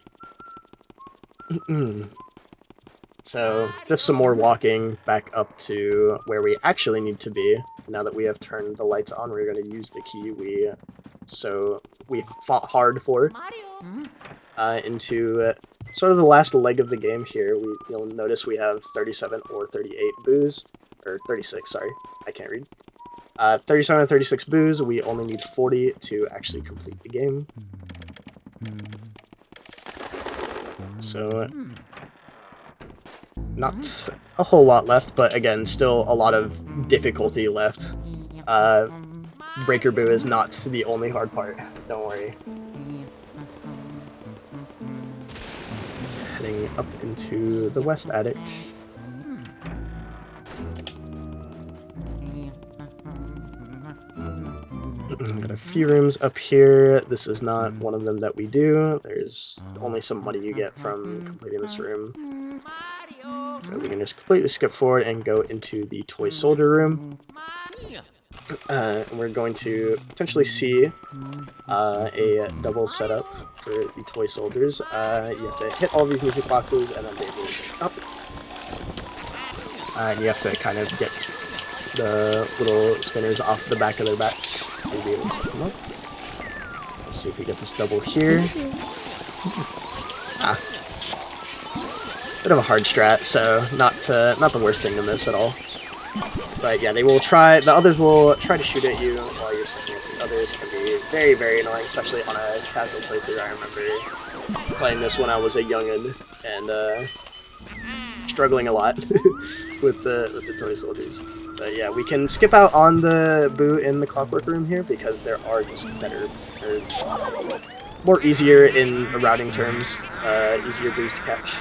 So, just some more walking back up to where we actually need to be. Now that we have turned the lights on, we're going to use the key we fought hard for. Into sort of the last leg of the game here. You'll notice we have 37 or 38 boos. Or 36, sorry. I can't read. 37 or 36 boos. We only need 40 to actually complete the game. So, not a whole lot left, but again, still a lot of difficulty left. Breaker Boo is not the only hard part, don't worry. Heading up into the west attic. Got a few rooms up here. This is not one of them that we do. There's only some money you get from completing this room. So we can just completely skip forward and go into the toy soldier room. And we're going to potentially see a double setup for the toy soldiers. You have to hit all these music boxes and then they will go up. And you have to kind of get the little spinners off the back of their backs to be able to set them up. Let's see if we get this double here. Bit of a hard strat, so not the worst thing to miss at all. But yeah, the others will try to shoot at you while you're setting up. The others can be very, very annoying, especially on a casual playthrough. I remember playing this when I was a youngin' and struggling a lot with the toy soldiers. But yeah, we can skip out on the boo in the clockwork room here because there are just better, or more easier in routing terms, easier boos to catch.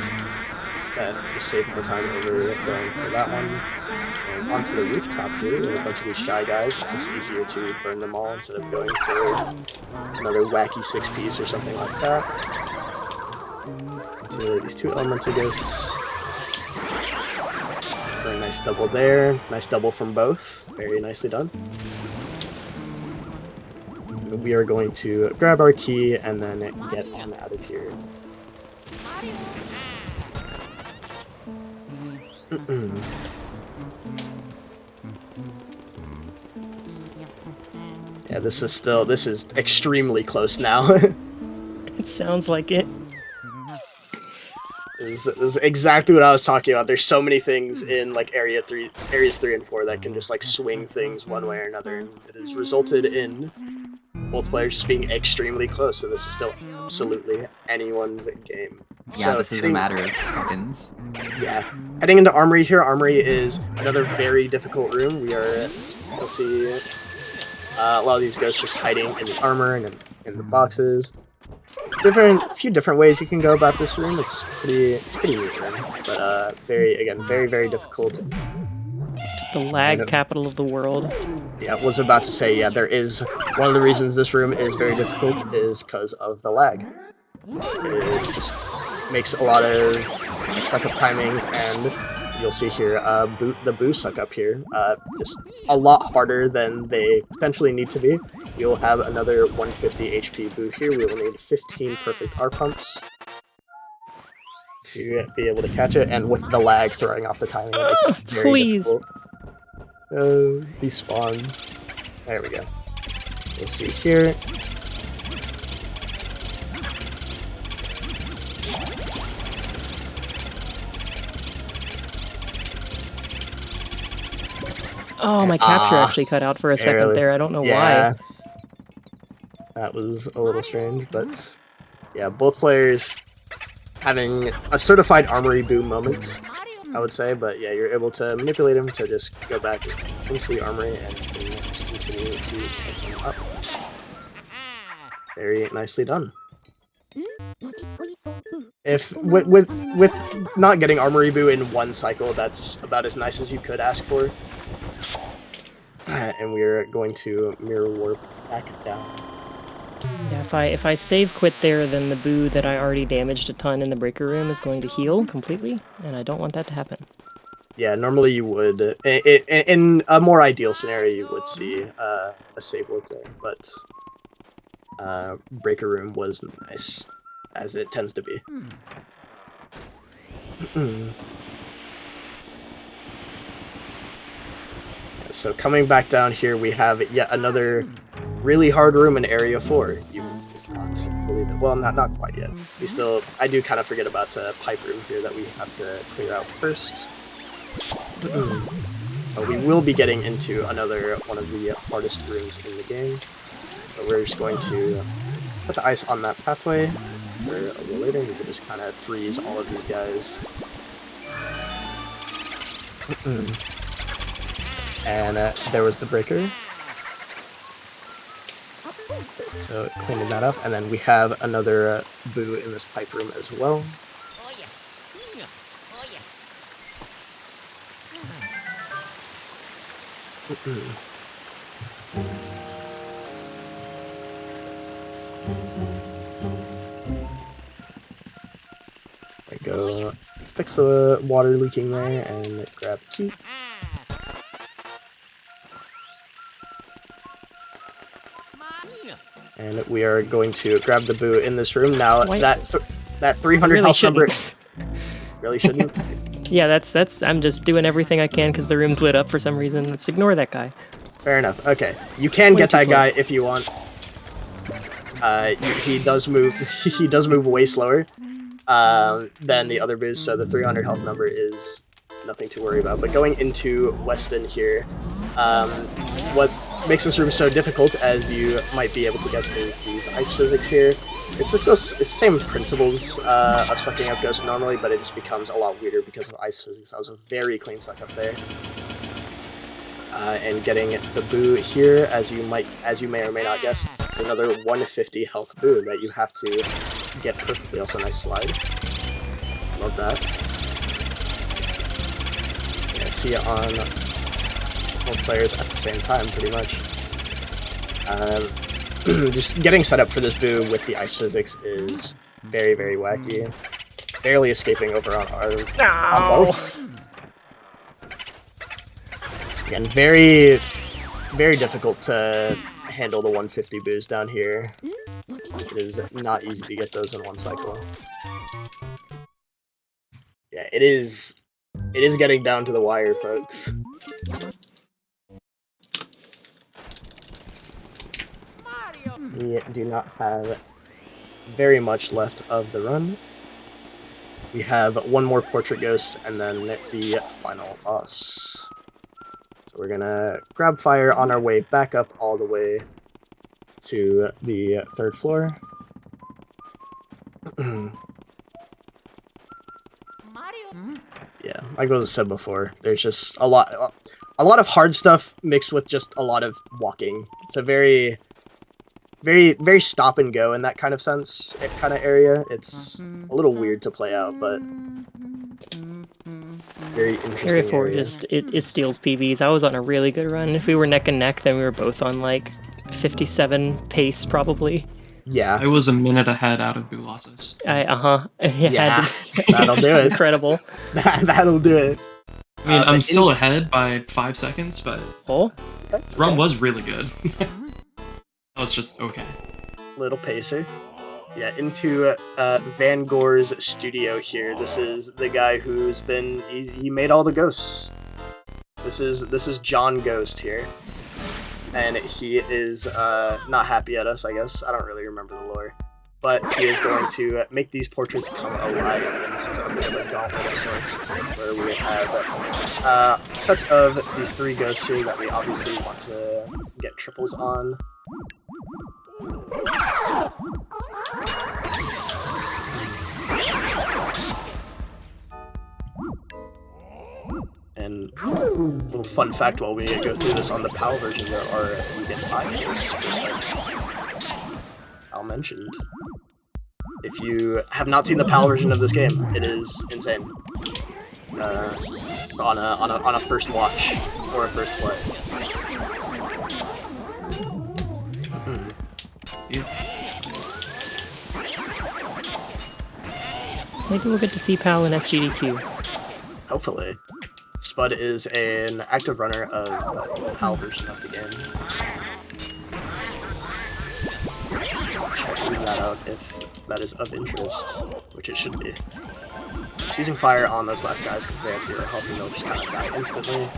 just save more time over going for that one. And onto the rooftop here with a bunch of these shy guys. It's just easier to burn them all instead of going for another wacky 6-piece or something like that. Into these 2 elemental ghosts. Very nice double there. Nice double from both. Very nicely done. We are going to grab our key and then get on out of here. Yeah, this is extremely close now. It sounds like it. This is exactly what I was talking about. There's so many things in like areas 3 and 4 that can just like swing things one way or another, and it has resulted in both players just being extremely close. So this is still absolutely anyone's game. Yeah, so this is a matter of seconds. Yeah, heading into Armory here. Armory is another very difficult room. You'll see a lot of these ghosts just hiding in the armor and in the boxes. Few different ways you can go about this room. It's pretty neat room, but very difficult. The lag capital of the world. Yeah, was about to say, yeah, there is one of the reasons this room is very difficult is because of the lag. It just makes a lot of suck-up timings, and you'll see here, the boo suck-up here, just a lot harder than they potentially need to be. You'll have another 150 HP boo here. We will need 15 perfect R pumps to be able to catch it, and with the lag throwing off the timing, it makes it very difficult. These spawns. There we go. You'll see here. Oh, my capture actually cut out for a second there. I don't know why. That was a little strange, but yeah, both players having a certified armory boom moment, I would say, but yeah, you're able to manipulate him to just go back into the armory and just continue to set him up. Very nicely done. If with not getting armory boo in one cycle, that's about as nice as you could ask for. And we're going to mirror warp back down. Yeah, if I save quit there, then the boo that I already damaged a ton in the breaker room is going to heal completely, and I don't want that to happen. Yeah, normally you would, in a more ideal scenario, you would see a save warp there, but breaker room was nice, as it tends to be. So coming back down here, we have yet another really hard room in Area 4. You would not believe it. Well, not quite yet. I do kind of forget about pipe room here that we have to clear out first. But we will be getting into another one of the hardest rooms in the game. But we're just going to put the ice on that pathway for a little later. We can just kind of freeze all of these guys. And there was the breaker. So cleaning that up, and then we have another boo in this pipe room as well. There we go. Fix the water leaking there and grab the key. And we are going to grab the boo in this room. Now, that 300 really health shouldn't. number... Really shouldn't? Yeah, that's. I'm just doing everything I can because the room's lit up for some reason. Let's ignore that guy. Fair enough. Okay. You can get that guy if you want. He does move. He does move way slower than the other boos, so the 300 health number is nothing to worry about. But going into Weston here, what makes this room so difficult, as you might be able to guess, is these ice physics here. It's the same principles of sucking up ghosts normally, but it just becomes a lot weirder because of ice physics. That was a very clean suck up there. And getting the boo here, as you may or may not guess, is another 150 health boo that you have to get perfectly. Also, nice slide. Love that. see it on both players at the same time, pretty much. Just getting set up for this boo with the ice physics is very, very wacky. Barely escaping over on both. Again, very, very difficult to handle the 150 boos down here. It is not easy to get those in one cycle. Yeah, it is getting down to the wire, folks. We do not have very much left of the run. We have one more portrait ghost and then the final boss. So we're gonna grab fire on our way back up all the way to the 3rd floor. Yeah, like I said before, there's just a lot of hard stuff mixed with just a lot of walking. It's a very, very, very stop and go in that kind of sense, kind of area. It's a little weird to play out, but very interesting. Area 4 area. just it steals PBs. I was on a really good run. If we were neck and neck, then we were both on like 57 pace probably. Yeah, I was a minute ahead out of Bulasis. Yeah, that'll do it. Incredible. That'll do it. I mean, I'm still ahead by 5 seconds, but Oh, the run was really good. That was just okay. Little pacer. Yeah, into Van Gore's studio here. This is the guy who's been he made all the ghosts. This is John Ghost here. And he is not happy at us, I guess. I don't really remember the lore. But he is going to make these portraits come alive. And this is a bit of a gauntlet of sorts, where we have sets of these 3 ghosts here that we obviously want to get triples on. And a little fun fact while we go through this, on the PAL version there are you get 5 ghosts per cycle. I'll mention. If you have not seen the PAL version of this game, it is insane. On a first watch or a first play. maybe we'll get to see PAL and SGDQ. Hopefully. Spud is an active runner of the PAL version of the game. Check that out if that is of interest, which it should be. Just using fire on those last guys because they have 0 health and they'll just kind of die instantly.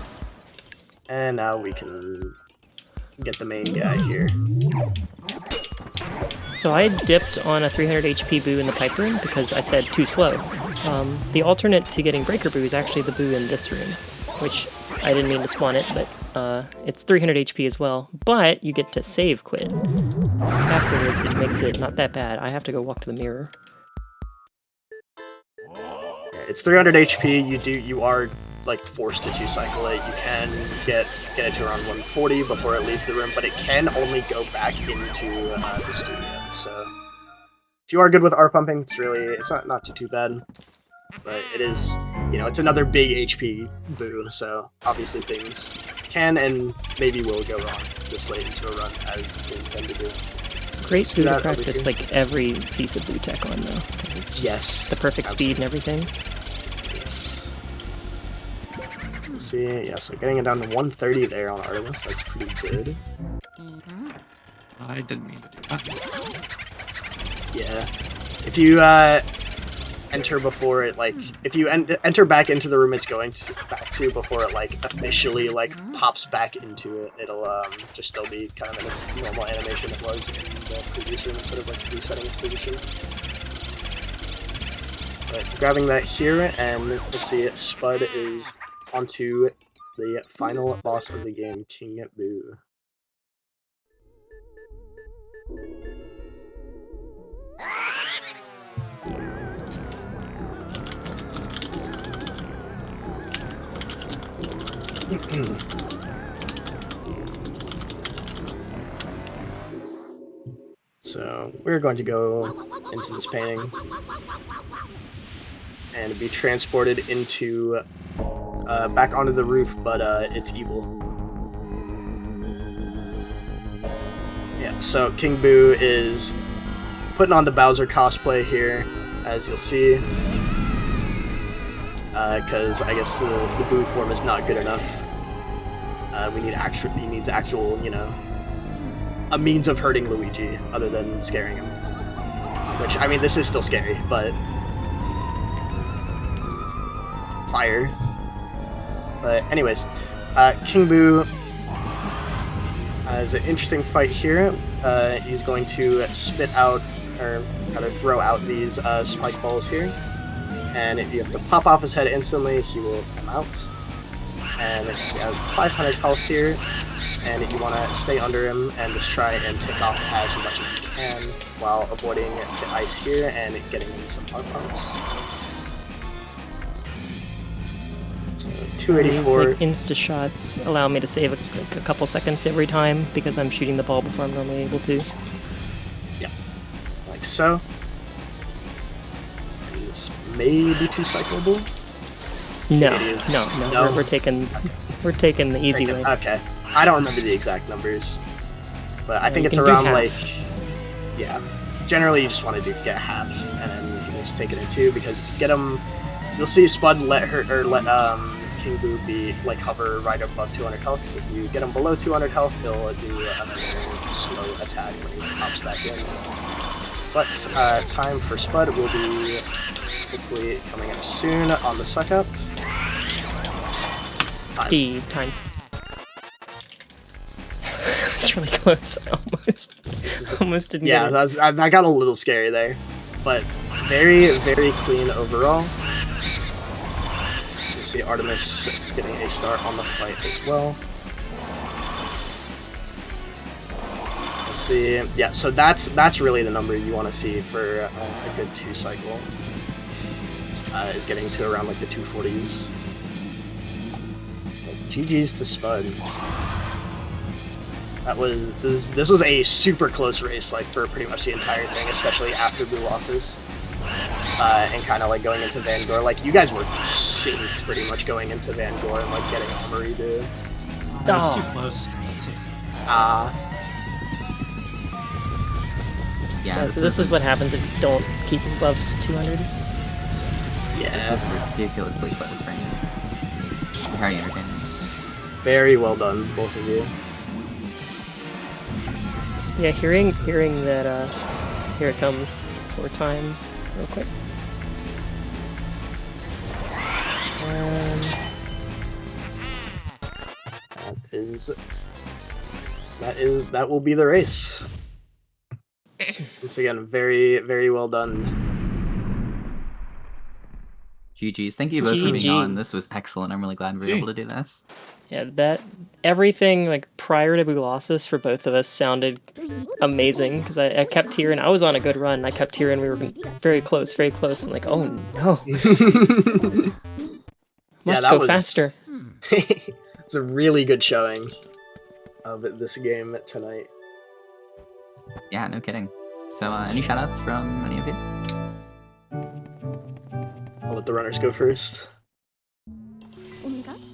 And now we can get the main guy here. So I dipped on a 300 HP boo in the pipe room because I said too slow. The alternate to getting breaker boo is actually the boo in this room, which I didn't mean to spawn it, but it's 300 HP as well. But you get to save quit afterwards, which makes it not that bad. I have to go walk to the mirror. Yeah, it's 300 HP. You are like forced to 2-cycle it. You can get it to around 140 before it leaves the room, but it can only go back into the studio. So if you are good with R pumping, it's not too bad. But it is, it's another big HP boo, so obviously things can and maybe will go wrong this late into a run, as things tend to do. It's great boo to practice like every piece of boo tech on, though. It's just the perfect speed and everything. Yes. Let's see, yeah, so getting it down to 130 there on Artemis, that's pretty good. I didn't mean to do that. Yeah. If you enter before it, if you enter back into the room it's going back to before it officially pops back into it, it'll just still be kind of in its normal animation it was in the previous room instead of resetting its position. But grabbing that here, and let's see, Spud is onto the final boss of the game, King Boo. So we're going to go into this painting and be transported into back onto the roof, but it's evil. Yeah, so King Boo is putting on the Bowser cosplay here, as you'll see, because I guess the Boo form is not good enough. He needs actual, you know, a means of hurting Luigi other than scaring him. Which, I mean, this is still scary, but fire. But anyways, King Boo has an interesting fight here. He's going to spit out, or rather throw out these spike balls here. And if you have to pop off his head instantly, he will come out. And he has 500 health here. And you want to stay under him and just try and take off as much as you can while avoiding the ice here and getting in some hard pumps. So 284. Like insta shots allow me to save a couple seconds every time because I'm shooting the ball before I'm normally able to. Yeah, like so. This may be too cyclable. No. We're taking the easy way. Okay. I don't remember the exact numbers, but I think it's can do around half. like, yeah. Generally, you just want to get half, and then you can just take it in two because if you get him, you'll see Spud let King Boo be like hover right above 200 health. So if you get him below 200 health, he'll do another slow attack when he pops back in. But time for Spud will be hopefully coming up soon on the suck up. Time. It's really close. Almost didn't Yeah, get it. I got a little scary there, but very, very clean overall. You see Artemis getting a start on the fight as well. Let's see. Yeah, so that's really the number you want to see for a good 2 cycle. Is getting to around like the 240s. But GG's to Spud. This was a super close race, like for pretty much the entire thing, especially after Blue losses, and kind of like going into Van Gore. Like you guys were synced pretty much going into Van Gore and like getting Armory to. That was too close. That's so sad. Yeah, So this is what happens if you don't keep above 200. Yeah, This is ridiculously close right now. Very entertaining. very well done, both of you. Yeah, hearing that here it comes for time real quick. That will be the race. Once again, very, very well done. GG's. Thank you both for being GG. on. This was excellent. I'm really glad we were able to do this. Yeah, that everything like prior to Blue losses for both of us sounded amazing because I kept hearing I was on a good run. I kept hearing we were very close, very close. I'm like, oh no, must that go was- faster. It's a really good showing of this game tonight. Yeah, no kidding. So, any shoutouts from any of you? I'll let the runners go first.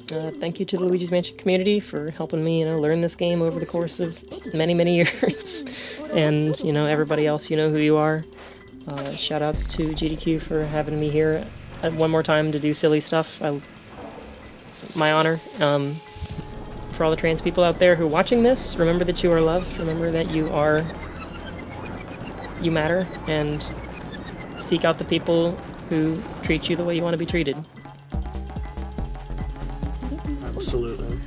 Thank you to the Luigi's Mansion community for helping me, learn this game over the course of many, many years. And, everybody else, you know who you are. Shoutouts to GDQ for having me here one more time to do silly stuff. My honor. For all the trans people out there who are watching this, remember that you are loved. Remember that you matter, and seek out the people who treat you the way you want to be treated. Absolutely.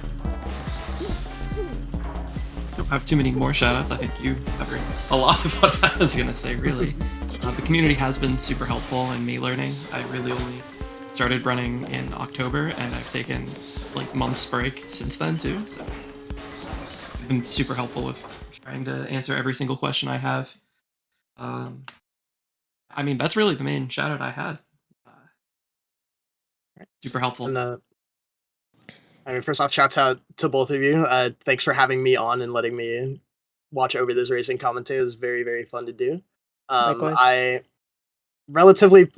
Don't have too many more shoutouts. I think you covered a lot of what I was gonna say, really. The community has been super helpful in me learning. I really only started running in October, and I've taken like months break since then too, so it's been super helpful with trying to answer every single question I have. I mean, that's really the main shout out I had. Super helpful. And, first off, shouts out to both of you. Thanks for having me on and letting me watch over this racing commentate. It was very, very fun to do. Likewise. I relatively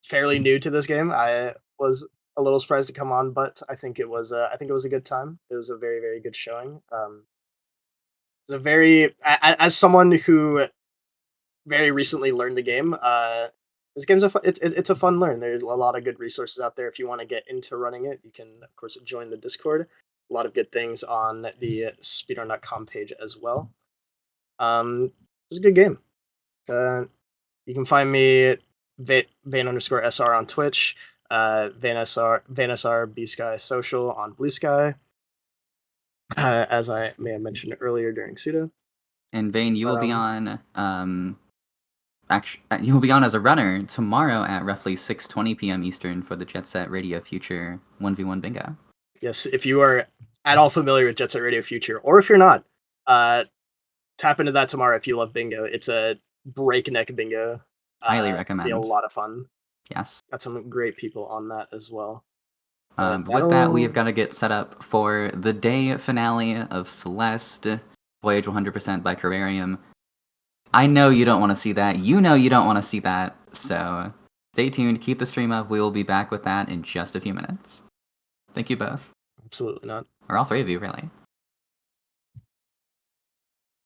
fairly new to this game. I was a little surprised to come on, but I think it was a good time. It was a very, very good showing. It was a very as someone who very recently learned the game. This game's it's a fun learn. There's a lot of good resources out there if you want to get into running it. You can of course join the Discord. A lot of good things on the speedrun.com page as well. It was a good game. You can find me Vane_SR on Twitch, VaneSR B Sky Social on Blue Sky, as I may have mentioned earlier during Suda. And Vane, you will be on. You will be on as a runner tomorrow at roughly 6:20 p.m. Eastern for the Jet Set Radio Future 1v1 bingo. Yes, if you are at all familiar with Jet Set Radio Future, or if you're not, tap into that tomorrow if you love bingo. It's a breakneck bingo. Highly recommend. Be a lot of fun. Yes. Got some great people on that as well. With that, we have got to get set up for the day finale of Celeste, Voyage 100% by Carrarium. I know you don't want to see that. You know you don't want to see that. So stay tuned. Keep the stream up. We will be back with that in just a few minutes. Thank you both. Absolutely not. Or all three of you, really.